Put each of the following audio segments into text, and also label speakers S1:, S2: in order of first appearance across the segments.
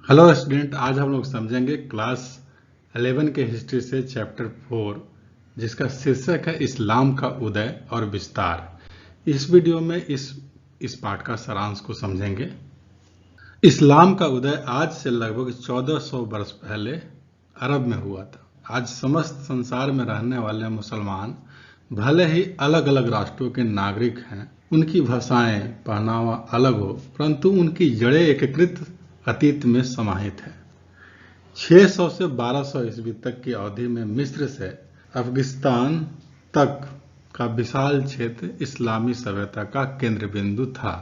S1: Hello student, आज हम लोग समझेंगे क्लास 11 के हिस्ट्री से चैप्टर 4, जिसका शीर्षक है इस्लाम का उदय और विस्तार। इस वीडियो में इस पाठ का सारांश को समझेंगे। इस्लाम का उदय आज से लगभग 1400 वर्ष पहले अरब में हुआ था। आज समस्त संसार में रहने वाले मुसलमान भले ही अलग अलग राष्ट्रों के नागरिक हैं, उनकी भाषाएं पहनावा अलग हो, परंतु उनकी जड़ें एकीकृत अतीत में समाहित है। 600 से 1200 ईस्वी तक की अवधि में मिस्र से अफगानिस्तान तक का विशाल क्षेत्र इस्लामी सभ्यता का केंद्र बिंदु था।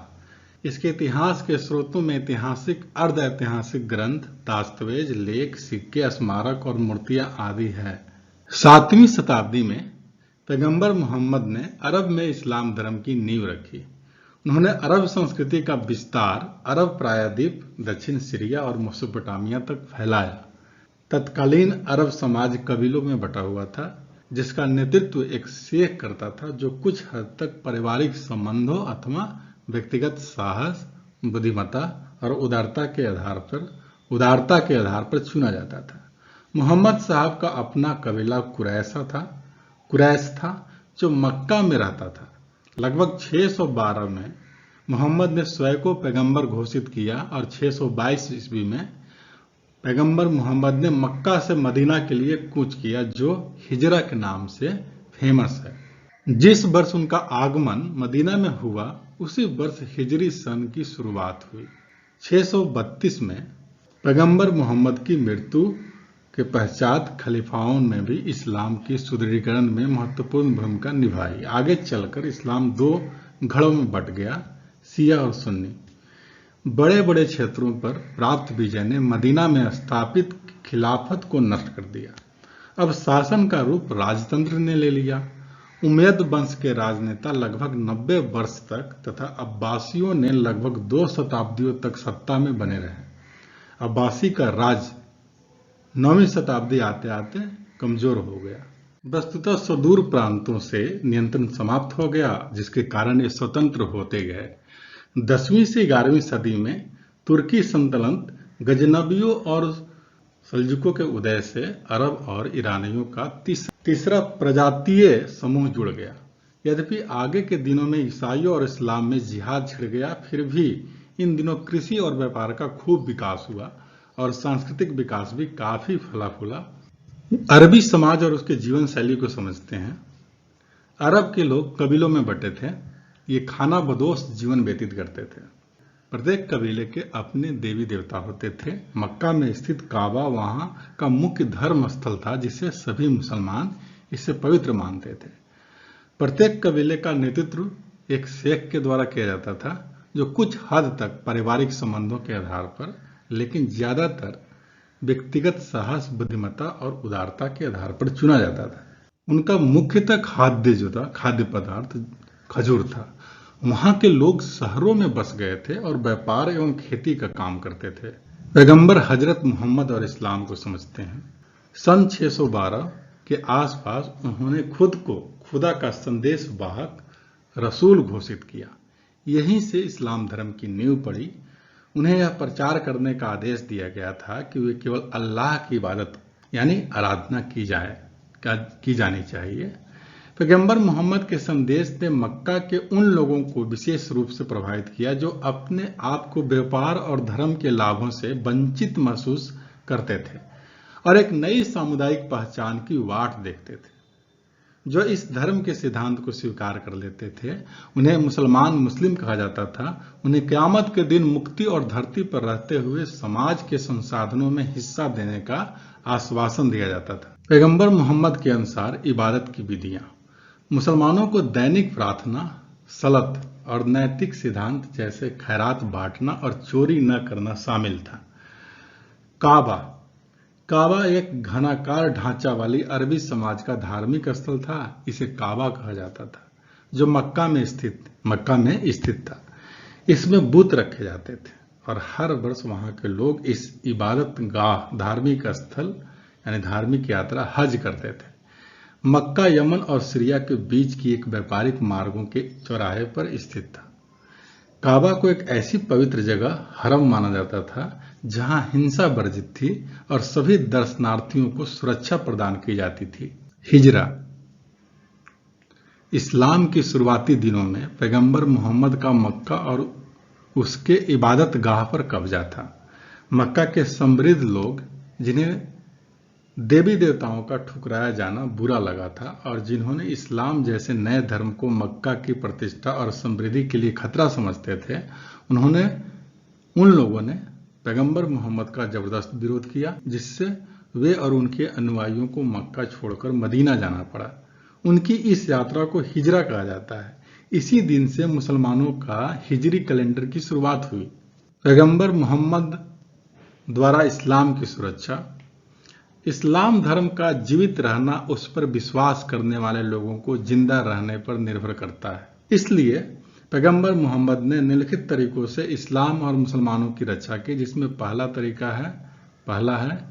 S1: इसके इतिहास के स्रोतों में ऐतिहासिक, अर्ध ऐतिहासिक ग्रंथ, दस्तावेज, लेख, सिक्के, स्मारक और मूर्तियां आदि है। 7वीं शताब्दी में पैगंबर मोहम्मद ने अरब में इस्लाम धर्म की नींव रखी। उन्होंने अरब संस्कृति का विस्तार अरब प्रायद्वीप, दक्षिण सीरिया और मेसोपोटामिया तक फैलाया। तत्कालीन अरब समाज कबीलों में बटा हुआ था, जिसका नेतृत्व एक शेख करता था, जो कुछ हद तक पारिवारिक संबंधों अथवा व्यक्तिगत साहस, बुद्धिमत्ता और उदारता के आधार पर चुना जाता था। मोहम्मद साहब का अपना कबीला कुरैश था, जो मक्का में रहता था। लगभग 612 में मोहम्मद ने स्वयं को पैगंबर घोषित किया और 622 ईस्वी में पैगंबर मोहम्मद ने मक्का से मदीना के लिए कूच किया, जो हिजरा के नाम से फेमस है। जिस वर्ष उनका आगमन मदीना में हुआ, उसी वर्ष हिजरी सन की शुरुआत हुई। 632 में पैगंबर मोहम्मद की मृत्यु के पश्चात खलीफाओं ने भी इस्लाम की सुदृढ़ीकरण में महत्वपूर्ण भूमिका निभाई। आगे चलकर इस्लाम दो घड़ों में बट गया, शिया और सुन्नी। बड़े बड़े क्षेत्रों पर प्राप्त विजय ने मदीना में स्थापित खिलाफत को नष्ट कर दिया। अब शासन का रूप राजतंत्र ने ले लिया। उमैयद वंश के राजनेता लगभग 90 वर्ष तक तथा अब्बासियों ने लगभग 2 शताब्दियों तक सत्ता में बने रहे। अब्बासी का राज 9वीं शताब्दी आते आते कमजोर हो गया। वस्तुतः सुदूर प्रांतों से नियंत्रण समाप्त हो गया, जिसके कारण ये स्वतंत्र होते गए। 10वीं से 11वीं सदी में तुर्की सल्तनत, गजनवियों और सल्जुकों के उदय से अरब और ईरानियों का तीसरा प्रजातीय समूह जुड़ गया। यद्यपि आगे के दिनों में ईसाइयों और इस्लाम में जिहाद छिड़ गया, फिर भी इन दिनों कृषि और व्यापार का खूब विकास हुआ और सांस्कृतिक विकास भी काफी फला फूला। अरबी समाज और उसके जीवन शैली को समझते हैं। अरब के लोग कबीलों में बटे थे। ये खाना बदोश जीवन व्यतीत करते थे। प्रत्येक कबीले के अपने देवी देवता होते थे। मक्का में स्थित काबा वहां का मुख्य धर्म स्थल था, जिसे सभी मुसलमान इसे पवित्र मानते थे। प्रत्येक कबीले का नेतृत्व एक शेख के द्वारा किया जाता था, जो कुछ हद तक पारिवारिक संबंधों के आधार पर, लेकिन ज्यादातर व्यक्तिगत साहस, बुद्धिमत्ता और उदारता के आधार पर चुना जाता था। उनका मुख्यतः खाद्य पदार्थ खजूर था। वहां के लोग शहरों में बस गए थे और व्यापार एवं खेती का काम करते थे। पैगंबर हजरत मोहम्मद और इस्लाम को समझते हैं। सन 612 के आसपास उन्होंने खुद को खुदा का संदेश वाहक रसूल घोषित किया। यहीं से इस्लाम धर्म की नींव पड़ी। उन्हें यह प्रचार करने का आदेश दिया गया था कि वे केवल अल्लाह की इबादत यानी आराधना की जानी चाहिए। पैगंबर मोहम्मद के संदेश ने मक्का के उन लोगों को विशेष रूप से प्रभावित किया, जो अपने आप को व्यापार और धर्म के लाभों से वंचित महसूस करते थे और एक नई सामुदायिक पहचान की वाट देखते थे। जो इस धर्म के सिद्धांत को स्वीकार कर लेते थे, उन्हें मुस्लिम कहा जाता था। उन्हें क़यामत के दिन मुक्ति और धरती पर रहते हुए समाज के संसाधनों में हिस्सा देने का आश्वासन दिया जाता था। पैगंबर मोहम्मद के अनुसार इबादत की विधियां, मुसलमानों को दैनिक प्रार्थना, सलत और नैतिक सिद्धांत जैसे खैरात बांटना और चोरी न करना शामिल था। काबा एक घनाकार ढांचा वाली अरबी समाज का धार्मिक स्थल था। इसे काबा कहा जाता था, जो मक्का में स्थित था। इसमें बुत रखे जाते थे और हर वर्ष वहां के लोग इस इबादत गाह, धार्मिक स्थल यानी धार्मिक यात्रा हज करते थे। मक्का यमन और सीरिया के बीच की एक व्यापारिक मार्गों के चौराहे पर स्थित था। काबा को एक ऐसी पवित्र जगह, हरम माना जाता था, जहां हिंसा वर्जित थी और सभी दर्शनार्थियों को सुरक्षा प्रदान की जाती थी। हिजरा। इस्लाम की शुरुआती दिनों में पैगंबर मोहम्मद का मक्का और उसके इबादत गाह पर कब्जा था। मक्का के समृद्ध लोग, जिन्हें देवी देवताओं का ठुकराया जाना बुरा लगा था और जिन्होंने इस्लाम जैसे नए धर्म को मक्का की प्रतिष्ठा और समृद्धि के लिए खतरा समझते थे, उन लोगों ने पैगंबर मोहम्मद का जबरदस्त विरोध किया, जिससे वे और उनके अनुयायियों को मक्का छोड़कर मदीना जाना पड़ा। उनकी इस यात्रा को हिजरा कहा जाता है। इसी दिन से मुसलमानों का हिजरी कैलेंडर की शुरुआत हुई। पैगंबर मोहम्मद द्वारा इस्लाम की सुरक्षा। इस्लाम धर्म का जीवित रहना उस पर विश्वास करने वाले लोगों को जिंदा रहने पर निर्भर करता है। इसलिए पैगंबर मोहम्मद ने निम्नलिखित तरीकों से इस्लाम और मुसलमानों की रक्षा की, जिसमें पहला है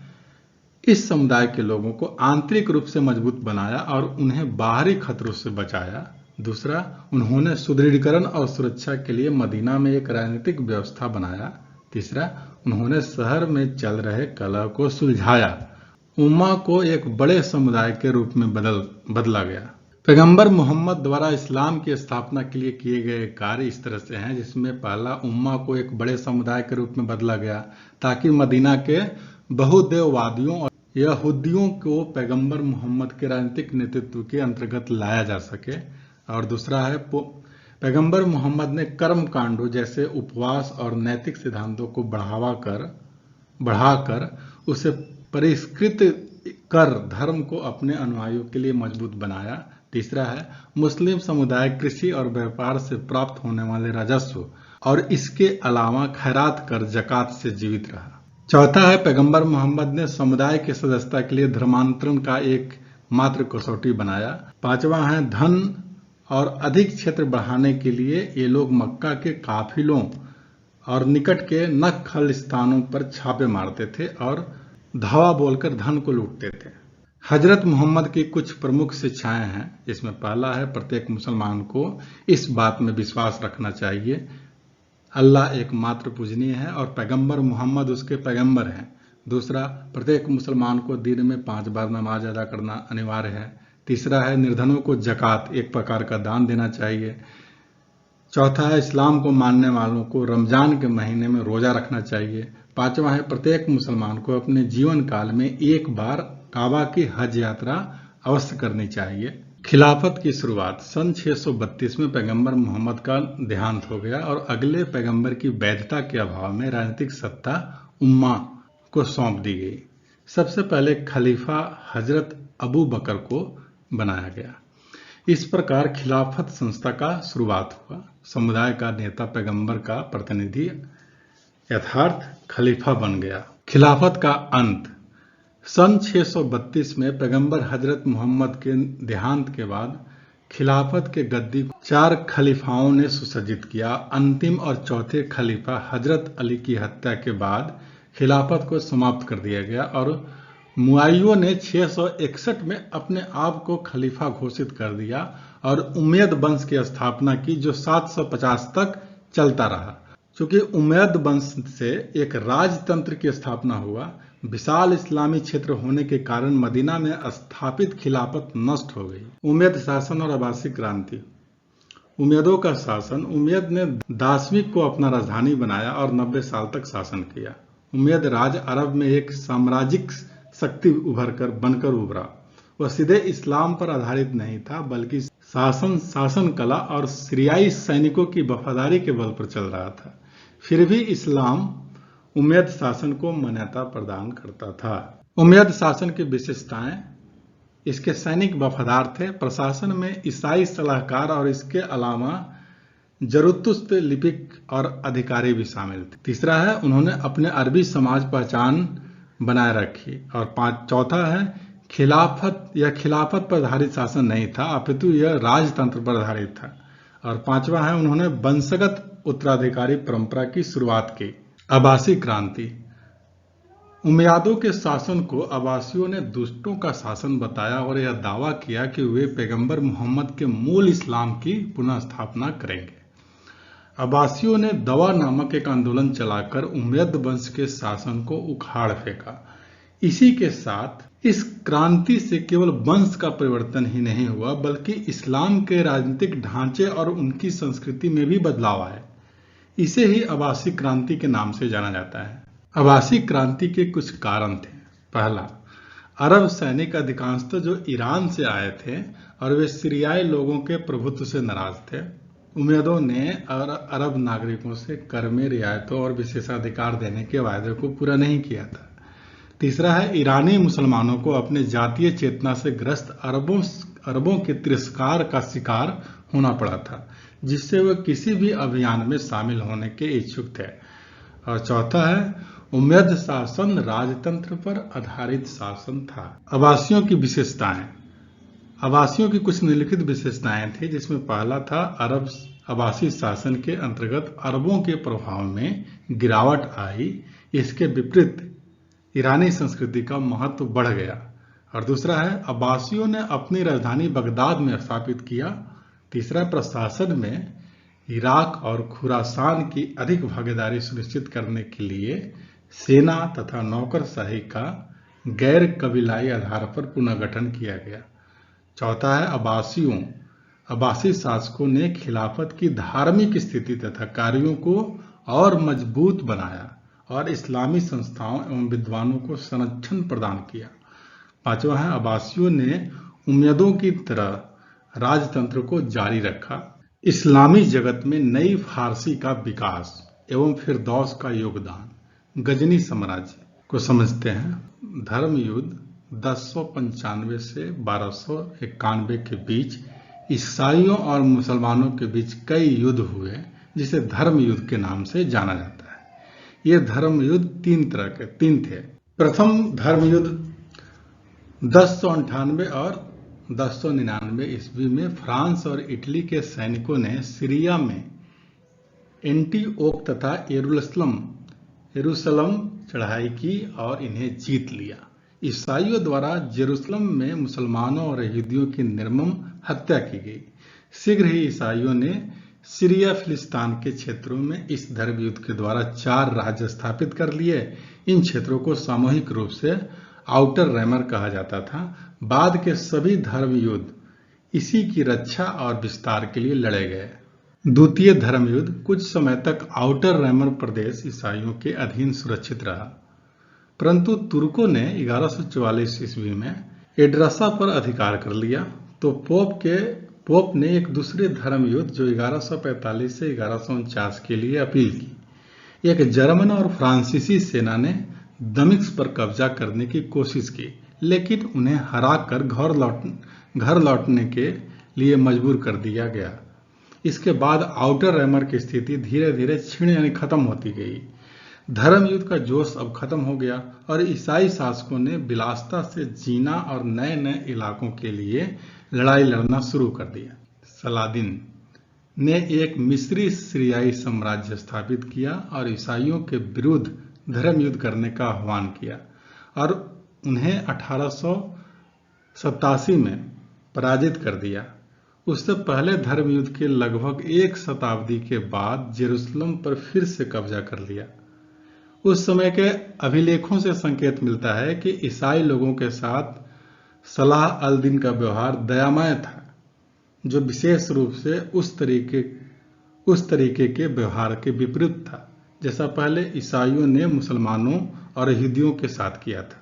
S1: इस समुदाय के लोगों को आंतरिक रूप से मजबूत बनाया और उन्हें बाहरी खतरों से बचाया। दूसरा, उन्होंने सुदृढ़ीकरण और सुरक्षा के लिए मदीना में एक राजनीतिक व्यवस्था बनाया। तीसरा, उन्होंने शहर में चल रहे कलह को सुलझाया। उम्मा को एक बड़े समुदाय के रूप में बदला गया। पैगंबर मोहम्मद द्वारा इस्लाम की स्थापना के लिए किए गए कार्य इस तरह से हैं, जिसमें पहला, उम्मा को एक बड़े समुदाय के रूप में बदला गया ताकि मदीना के बहुदेववादियों और यहूदियों को पैगंबर मोहम्मद के राजनीतिक नेतृत्व के अंतर्गत लाया जा सके। और दूसरा है, पैगंबर मोहम्मद ने कर्म कांडों जैसे उपवास और नैतिक सिद्धांतों को बढ़ाकर उसे परिष्कृत कर धर्म को अपने अनुयायियों के लिए मजबूत बनाया। तीसरा है, मुस्लिम समुदाय कृषि और व्यापार से प्राप्त होने वाले राजस्व और इसके अलावा खैरात कर जकात से जीवित रहा। चौथा है, पैगंबर मोहम्मद ने समुदाय की सदस्यता के लिए धर्मांतरण का एक मात्र कसौटी बनाया। पांचवा है, धन और अधिक क्षेत्र बढ़ाने के लिए ये लोग मक्का के काफिलों और निकट के नखल स्थानों पर छापे मारते थे और धावा बोलकर धन को लूटते थे। हजरत मोहम्मद की कुछ प्रमुख शिक्षाएं हैं। इसमें पहला है, प्रत्येक मुसलमान को इस बात में विश्वास रखना चाहिए अल्लाह एकमात्र पूजनीय है और पैगंबर मोहम्मद उसके पैगंबर हैं। दूसरा, प्रत्येक मुसलमान को दिन में 5 बार नमाज अदा करना अनिवार्य है। तीसरा है, निर्धनों को जकात एक प्रकार का दान देना चाहिए। चौथा है, इस्लाम को मानने वालों को रमजान के महीने में रोजा रखना चाहिए। पांचवा है, प्रत्येक मुसलमान को अपने जीवन काल में एक बार काबा की हज यात्रा अवश्य करनी चाहिए। खिलाफत की शुरुआत सन 632 में पैगंबर मोहम्मद का देहांत हो गया और अगले पैगंबर की वैधता के अभाव में राजनीतिक सत्ता उम्मा को सौंप दी गई। सबसे पहले खलीफा हजरत अबू बकर को बनाया गया। इस प्रकार खिलाफत संस्था का शुरुआत हुआ। समुदाय का नेता पैगंबर का प्रतिनिधि यथार्थ खलीफा बन गया। खिलाफत का अंत सन 632 में पैगंबर हजरत मोहम्मद के देहांत के बाद खिलाफत के गद्दी को 4 खलीफाओं ने सुसज्जित किया। अंतिम और चौथे खलीफा हजरत अली की हत्या के बाद खिलाफत को समाप्त कर दिया गया और मुआविया ने 661 में अपने आप को खलीफा घोषित कर दिया और उमैयद वंश की स्थापना की, जो 750 तक चलता रहा। चूंकि उमैयद वंश से एक राजतंत्र की स्थापना हुआ, विशाल इस्लामी क्षेत्र होने के कारण मदीना में स्थापित खिलाफत नष्ट हो गई। उमैयद शासन और अब्बासी क्रांति। उमैयदों का शासन। उमैयद ने दाशविक को अपना राजधानी बनाया और 90 साल तक शासन किया। उमैयद राज अरब में एक साम्राज्यिक शक्ति बनकर उभरा। वह सीधे इस्लाम पर आधारित नहीं था, बल्कि शासन कला और सीरियाई सैनिकों की वफादारी के बल पर चल रहा था। फिर भी इस्लाम उमैयद शासन को मान्यता प्रदान करता था। उमैयद शासन की विशेषताएं: इसके सैनिक वफादार थे, प्रशासन में ईसाई सलाहकार और इसके अलावा जरूतुस्त लिपिक और अधिकारी भी शामिल थे। तीसरा है, उन्होंने अपने अरबी समाज पहचान बनाए रखी। और चौथा है, खिलाफत पर आधारित शासन नहीं था, अपितु यह राजतंत्र पर आधारित था। और पांचवा है, उन्होंने वंशगत उत्तराधिकारी परंपरा की शुरुआत की। अब्बासी क्रांति। उमैयादों के शासन को अब्बासियों ने दुष्टों का शासन बताया और यह दावा किया कि वे पैगंबर मोहम्मद के मूल इस्लाम की पुनः स्थापना करेंगे। अब्बासियों ने दवा नामक एक आंदोलन चलाकर उमैयद वंश के शासन को उखाड़ फेंका। इसी के साथ इस क्रांति से केवल वंश का परिवर्तन ही नहीं हुआ, बल्कि इस्लाम के राजनीतिक ढांचे और उनकी संस्कृति में भी बदलाव आए। इसे ही अब्बासी क्रांति के नाम से जाना जाता है। अब्बासी क्रांति के कुछ कारण थे। पहला, अरब सैनिक अधिकांशतः जो ईरान से आए थे और वे सीरियाई लोगों के प्रभुत्व से नाराज थे। उमैयदों ने अरब नागरिकों से कर में रियायतों और विशेषाधिकार देने के वायदे को पूरा नहीं किया था। तीसरा है, ईरानी मुसलमानों को अपने जातीय चेतना से ग्रस्त अरबों के तिरस्कार का शिकार होना पड़ा था, जिससे वे किसी भी अभियान में शामिल होने के इच्छुक थे। और चौथा है, उमैयद शासन राजतंत्र पर आधारित शासन था। अब्बासियों की विशेषताएं। अब्बासियों की कुछ निम्नलिखित विशेषताएं थी, जिसमें पहला था, अब्बासी शासन के अंतर्गत अरबों के प्रभाव में गिरावट आई। इसके विपरीत ईरानी संस्कृति का महत्व बढ़ गया। और दूसरा है, अब्बासियों ने अपनी राजधानी बगदाद में स्थापित किया। तीसरा, प्रशासन में इराक और खुरासान की अधिक भागीदारी सुनिश्चित करने के लिए सेना तथा नौकरशाही का गैर कबीलाई आधार पर पुनर्गठन किया गया। चौथा है, अब्बासी शासकों ने खिलाफत की धार्मिक स्थिति तथा कार्यों को और मजबूत बनाया और इस्लामी संस्थाओं एवं विद्वानों को संरक्षण प्रदान किया। पांचवा है, अब्बासियों ने उमैयदों की तरह राजतंत्र को जारी रखा। इस्लामी जगत में नई फारसी का विकास एवं फिरदौस का योगदान। गजनी साम्राज्य को समझते हैं। धर्म युद्ध 1095 से 1291 के बीच ईसाइयों और मुसलमानों के बीच कई युद्ध हुए, जिसे धर्म युद्ध के नाम से जाना जाता है। ये धर्म युद्ध तीन थे। प्रथम धर्म युद्ध 1098 और 1099 ईस्वी में फ्रांस और इटली के सैनिकों ने सीरिया में एंटीओक तथा यरूशलेम चढ़ाई की और इन्हें जीत लिया। ईसाइयों द्वारा जेरूसलम में मुसलमानों और यहूदियों की निर्मम हत्या की गई। शीघ्र ही ईसाइयों ने सीरिया फिलिस्तीन के क्षेत्रों में इस धर्म युद्ध के द्वारा 4 राज्य स्थापित कर लिए। इन क्षेत्रों को सामूहिक रूप से आउटर रैमर कहा जाता था। बाद के सभी धर्म युद्ध इसी की रक्षा और विस्तार के लिए लड़े गए। द्वितीय धर्म युद्ध कुछ समय तक आउटर रैमर प्रदेश ईसाइयों के अधीन सुरक्षित रहा, परंतु तुर्कों ने 1144 ईस्वी में एड्रसा पर अधिकार कर लिया। तो पोप ने एक दूसरे धर्म युद्ध जो 1145 से 1149 के लिए अपील की। एक जर्मन और फ्रांसीसी सेना ने दमिश्क पर कब्जा करने की कोशिश की, लेकिन उन्हें हराकर घर लौटने के लिए मजबूर कर दिया गया। इसके बाद आउटर रैमर की स्थिति धीरे धीरे खत्म होती गई। धर्म युद्ध का जोश अब खत्म हो गया और ईसाई शासकों ने विलासिता से जीना और नए नए इलाकों के लिए लड़ाई लड़ना शुरू कर दिया। सलादिन ने एक मिस्री सीरियाई साम्राज्य स्थापित किया और ईसाइयों के विरुद्ध धर्म युद्ध करने का आह्वान किया और उन्हें 1887 में पराजित कर दिया। उससे पहले धर्म युद्ध के लगभग 1 शताब्दी के बाद जेरूसलम पर फिर से कब्जा कर लिया। उस समय के अभिलेखों से संकेत मिलता है कि ईसाई लोगों के साथ सलाह अल दिन का व्यवहार दयामय था, जो विशेष रूप से उस तरीके के व्यवहार के विपरीत था जैसा पहले ईसाइयों ने मुसलमानों और यहूदियों के साथ किया था।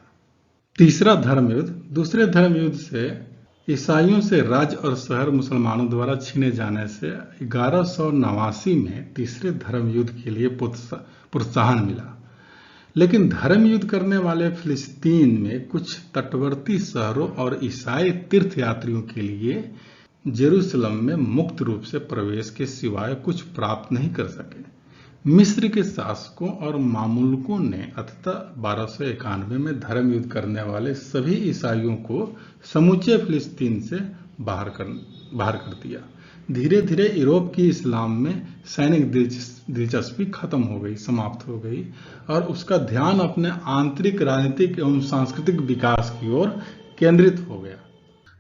S1: तीसरा धर्म युद्ध दूसरे धर्म युद्ध से ईसाइयों से राज्य और शहर मुसलमानों द्वारा छीने जाने से 1189 में तीसरे धर्म युद्ध के लिए प्रोत्साहन मिला। लेकिन धर्म युद्ध करने वाले फिलिस्तीन में कुछ तटवर्ती शहरों और ईसाई तीर्थयात्रियों के लिए जेरूसलम में मुक्त रूप से प्रवेश के सिवाय कुछ प्राप्त नहीं कर सके। मिस्र के शासकों और मामलुकों ने अंततः 1291 में धर्म युद्ध करने वाले सभी ईसाइयों को समूचे फिलिस्तीन से बाहर कर दिया। धीरे धीरे यूरोप की इस्लाम में सैनिक दिलचस्पी खत्म हो गई, समाप्त हो गई और उसका ध्यान अपने आंतरिक राजनीतिक एवं सांस्कृतिक विकास की ओर केंद्रित हो गया।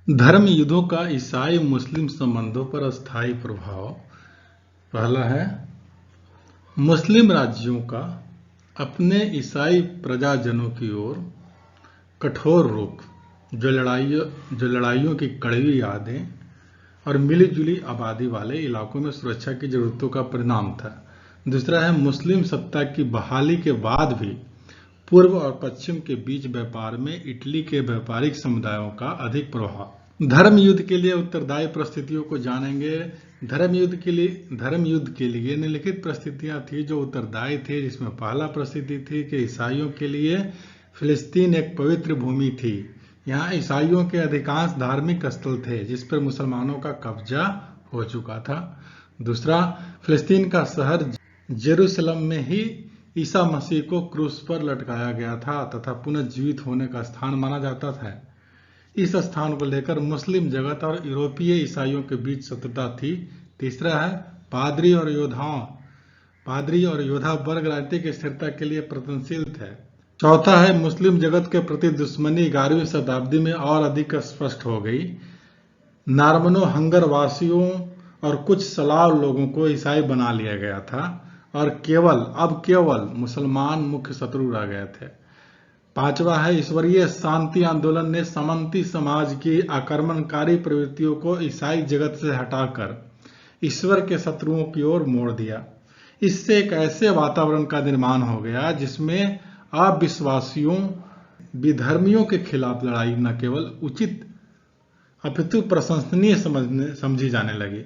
S1: धर्म युद्धों का ईसाई मुस्लिम संबंधों पर अस्थायी प्रभाव। पहला है मुस्लिम राज्यों का अपने ईसाई प्रजाजनों की ओर कठोर रुख, जो लड़ाइयों की कड़वी यादें और मिलीजुली आबादी वाले इलाकों में सुरक्षा की जरूरतों का परिणाम था। दूसरा है मुस्लिम सत्ता की बहाली के बाद भी पूर्व और पश्चिम के बीच व्यापार में इटली के व्यापारिक समुदायों का अधिक प्रभाव। धर्म युद्ध के लिए उत्तरदायी परिस्थितियों को जानेंगे। धर्म युद्ध के लिए निम्नलिखित परिस्थितियां थी जो उत्तरदायी थे, जिसमें पहला परिस्थिति थी कि ईसाइयों के लिए फिलिस्तीन एक पवित्र भूमि थी। यहाँ ईसाइयों के अधिकांश धार्मिक स्थल थे जिस पर मुसलमानों का कब्जा हो चुका था। दूसरा, फिलिस्तीन का शहर जेरूसलम में ही ईसा मसीह को क्रूस पर लटकाया गया था तथा पुनर्जीवित होने का स्थान माना जाता था। इस स्थान को लेकर मुस्लिम जगत और यूरोपीय ईसाइयों के बीच शत्रुता थी। तीसरा है पादरी और योद्धा वर्ग राजनीतिक स्थिरता के लिए प्रयत्नशील थे। चौथा है मुस्लिम जगत के प्रति दुश्मनी 11वीं शताब्दी में और अधिक स्पष्ट हो गई। नार्मनो हंगर वासियों और कुछ सलाव लोगों को ईसाई बना लिया गया था और केवल मुसलमान मुख्य शत्रु रह गए थे। पांचवा है ईश्वरीय शांति आंदोलन ने सामंती समाज की आक्रमणकारी प्रवृत्तियों को ईसाई जगत से हटाकर ईश्वर के शत्रुओं की ओर मोड़ दिया। इससे एक ऐसे वातावरण का निर्माण हो गया जिसमें अविश्वासियों विधर्मियों के खिलाफ लड़ाई न केवल उचित अपितु प्रशंसनीय समझी जाने लगी।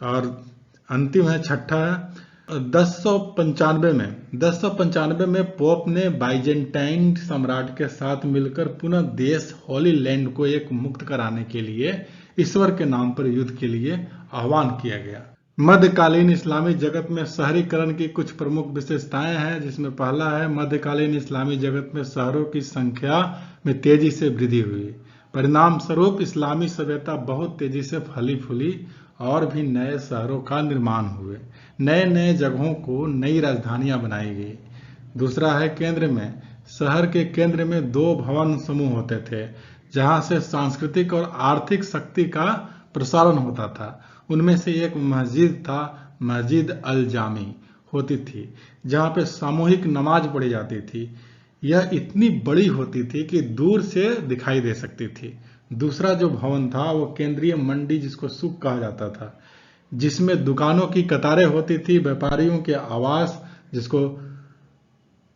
S1: और अंतिम है छठा है 1095 में पोप ने बाइजेंटाइन सम्राट के साथ मिलकर पुनः देश होली लैंड को एक मुक्त कराने के लिए ईश्वर के नाम पर युद्ध के लिए आह्वान किया गया। मध्यकालीन इस्लामी जगत में शहरीकरण की कुछ प्रमुख विशेषताएं हैं, जिसमें पहला है मध्यकालीन इस्लामी जगत में शहरों की संख्या में तेजी से वृद्धि हुई। परिणाम स्वरूप इस्लामी सभ्यता बहुत तेजी से फली फूली और भी नए शहरों का निर्माण हुए। नए जगहों को नई राजधानियां बनाई गई। दूसरा है शहर के केंद्र में 2 भवन समूह होते थे जहां से सांस्कृतिक और आर्थिक शक्ति का प्रसारण होता था। उनमें से एक मस्जिद अल जामी होती थी जहां पे सामूहिक नमाज पढ़ी जाती थी। यह इतनी बड़ी होती थी कि दूर से दिखाई दे सकती थी। दूसरा जो भवन था वो केंद्रीय मंडी, जिसको सूक कहा जाता था, जिसमें दुकानों की कतारें होती थी, व्यापारियों के आवास जिसको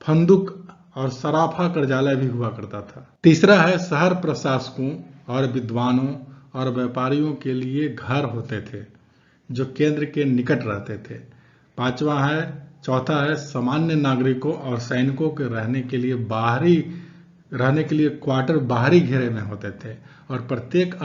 S1: फंदुक और सराफा कार्यालय भी हुआ करता था। तीसरा है शहर प्रशासकों और विद्वानों और व्यापारियों के लिए घर होते थे जो केंद्र के निकट रहते थे। चौथा है सामान्य नागरिकों और सैनिकों के रहने के लिए क्वार्टर बाहरी घेरे में होते थे और प्रत्येक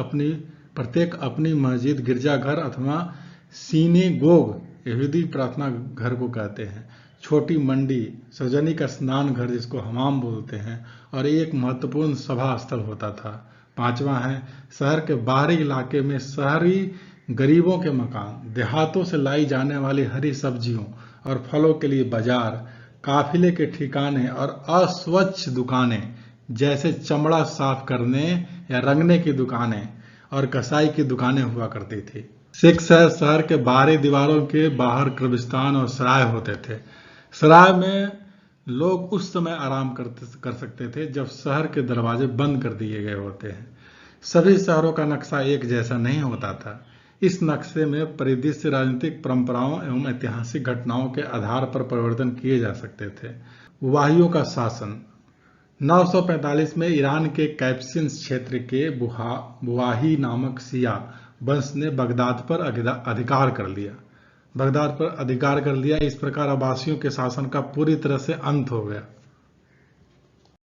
S1: अपनी मस्जिद, गिरजाघर अथवा सिनेगोग यहूदी प्रार्थना घर को कहते हैं, छोटी मंडी, सार्वजनिक स्नान घर जिसको हमाम बोलते हैं, और एक महत्वपूर्ण सभा स्थल होता था। पांचवा है शहर के बाहरी इलाके में शहरी गरीबों के मकान, देहातों से लाई जाने वाली हरी सब्जियों और फलों के लिए बाजार, काफिले के ठिकाने और अस्वच्छ दुकानें जैसे चमड़ा साफ करने या रंगने की दुकानें और कसाई की दुकानें हुआ करती थी। 6 है शहर के बाहरी दीवारों के बाहर कब्रिस्तान और सराय होते थे। सराय में लोग उस समय आराम कर सकते थे जब शहर के दरवाजे बंद कर दिए गए होते हैं। सभी शहरों का नक्शा एक जैसा नहीं होता था। इस नक्शे में परिदृश्य, राजनीतिक परंपराओं एवं ऐतिहासिक घटनाओं के आधार पर परिवर्तन किए जा सकते थे। वाहियों का शासन 945 में ईरान के कैप्सियंस क्षेत्र के बुवाही नामक शिया वंश ने बगदाद पर अधिकार कर लिया। इस प्रकार अब्बासियों के शासन का पूरी तरह से अंत हो गया।